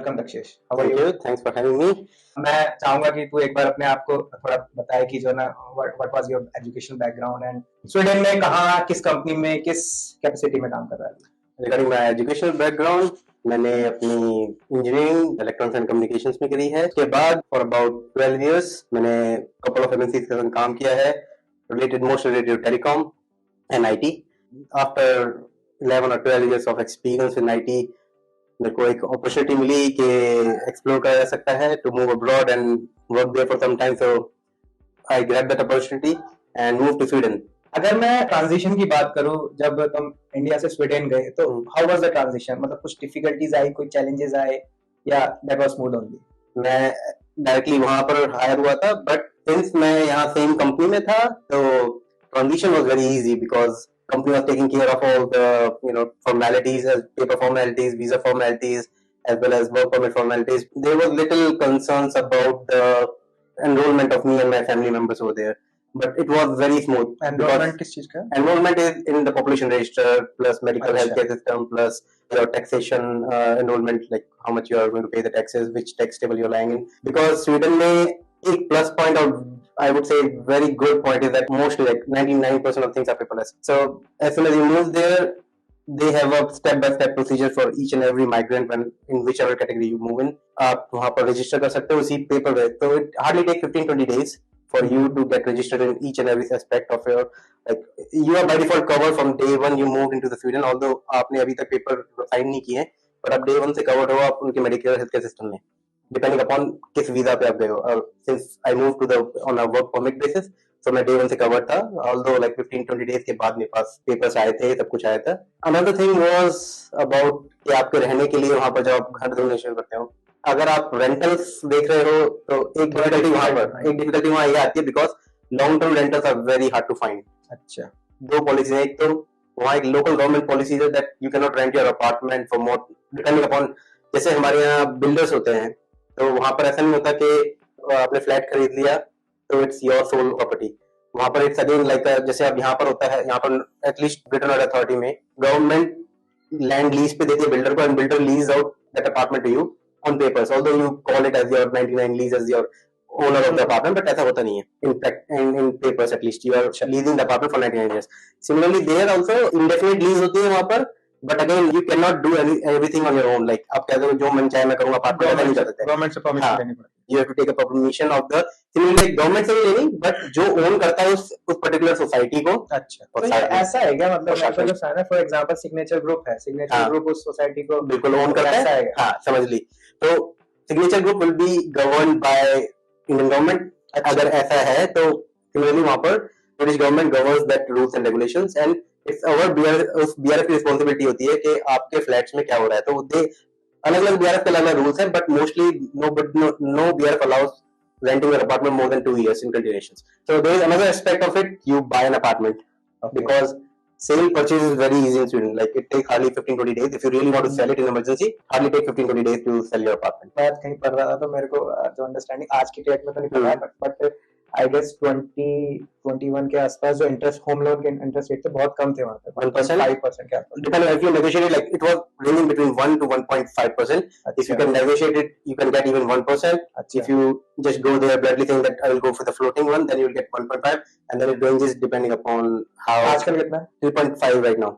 Welcome Dakshesh, how are Thank you? you. Thanks for having me. मैं चाहूंगा कि तू एक बार अपने आप को थोड़ा बताए कि जो ना what was your education background and Sweden में कहाँ, किस कंपनी में, किस कैपेसिटी में काम कर रहा है? Regarding my educational background, मैंने अपनी इंजीनियरिंग इलेक्ट्रॉनिक्स एंड कम्युनिकेशंस में करी है। उसके बाद फॉर अबाउट 12 years मैंने कपल ऑफ एमएनसीज के साथ काम किया है, most related telecom and IT. After 11 or 12 years of experience in IT, मेरे को एक अपॉर्चुनिटी मिली कि एक्सप्लोर करा जा सकता है to move abroad and work there for some time, so I grab that opportunity and move to Sweden. अगर मैं ट्रांजिशन की बात करूं, जब तुम इंडिया से स्वीडन गए तो हाउ वाज द ट्रांजिशन? मतलब कुछ डिफिकल्टीज आई, कोई चैलेंजेस आए, या दैट वाज स्मूथ ओनली? मैं डायरेक्टली वहां पर हायर हुआ था, बट सिंस मैं यहाँ सेम कंपनी में था तो transition was very easy because company was taking care of all the formalities, as paper formalities, visa formalities, as well as work permit formalities. There was little concerns about the enrollment of me and my family members over there, but it was very smooth. Enrolment किस चीज का? Enrollment is in the population register plus medical healthcare system plus your taxation enrollment, like how much you are going to pay the taxes, which tax table you're lying in. Because Sweden में एक plus point of, I would say, very good point is that mostly like 99% of things are paperless. So as soon as you move there, they have a step-by-step procedure for each and every migrant when in whichever category you move in. आप वहाँ पर register कर सकते हो उसी paper पे, so it hardly take 15-20 days for you to get registered in each and every aspect of your, like you are by default covered from day one you moved into the Sweden, although आपने अभी तक paper sign नहीं किए, but आप day one से covered हो आप उनके medicare healthcare system में, depending upon किस वीजा पे आप गए हो। और since I moved to the on a work permit basis, so मैं day one से covered था, although like 15-20 days के बाद मेरे पास papers आए थे, सब कुछ आया था। Another thing was about कि आपके रहने के लिए वहाँ पर जब आप घर ढूंढने शुरू करते हो, अगर आप रेंटल्स देख रहे हो तो एक डिफिकल्टी वहाँ ये आती है because long term rentals are very hard to find. अच्छा, दो पॉलिसी है, एक तो वहाँ एक लोकल गवर्नमेंट पॉलिसी है that you can not rent your apartment for more, depending upon, जैसे हमारे यहाँ बिल्डर्स होते हैं तो वहां पर ऐसा नहीं होता कि आपने फ्लैट खरीद लिया तो इट्स योर सोल प्रॉपर्टी। वहां पर इट्स अगेन लाइक जैसे अब यहाँ पर होता है, यहाँ पर एटलीस्ट ब्रिटेन और अथॉरिटी में गवर्नमेंट लैंड लीज पे देती है बिल्डर को and builder lease out that apartment to you on papers, although you call it as your 99 lease as your owner of the apartment, but ऐसा होता नहीं है in fact, in papers at least you are leasing the apartment for 99 years। Similarly there also indefinite lease होती है वहां पर, but again you can not do everything on your own, like आप कहते हो जो मन चाहे मैं करूंगा, अपार्टमेंट नहीं कर सकते, गवर्नमेंट से परमिशन लेनी पड़ती you have to take a permission of the, similarly government से भी लेनी, बट जो ओन करता है उस पर्टिकुलर सोसाइटी को। है। अच्छा, तो ये ऐसा है क्या? मतलब आपका जो साइन है, फॉर एग्जांपल सिग्नेचर ग्रुप है, सिग्नेचर ग्रुप उस सोसाइटी को बिल्कुल ओन करता है। हाँ, समझ ली। तो signature group will be governed by Indian government. अगर ऐसा है तो सिमिलरली वहां पर British government governs that rules and regulations and it's our BRF की रिस्पॉन्सिबिलिटी होती है कि आपके फ्लैट्स में क्या हो रहा है। तो दे अलग अलग बीआरएफ के अलग अलग रूल्स हैं, but mostly no BRF allows renting your apartment more than 2 years in continuations. So there is another aspect of it, you buy an apartment, because sale purchase is very easy in Sweden, like it takes hardly 15-20 days if you really want to sell it in emergency, hardly take 15-20 days to sell your apartment। मैं कहीं पढ़ रहा था तो मेरे को जो understanding आज की डेट में तो नहीं पता है, बट आई गेस 2021 के आसपास जो इंटरेस्ट, होम लोन के इंटरेस्ट रेट थे बहुत कम थे वहां पे, 1.5% के आसपास, depending if you negotiate it, like it was ranging between 1 to 1.5%। if you can negotiate it you can get even 1%। if you just go there blindly saying that I will go for the floating one, then you will get 1.5, and then it ranges depending upon how। आजकल कितना है? 3.5 right now।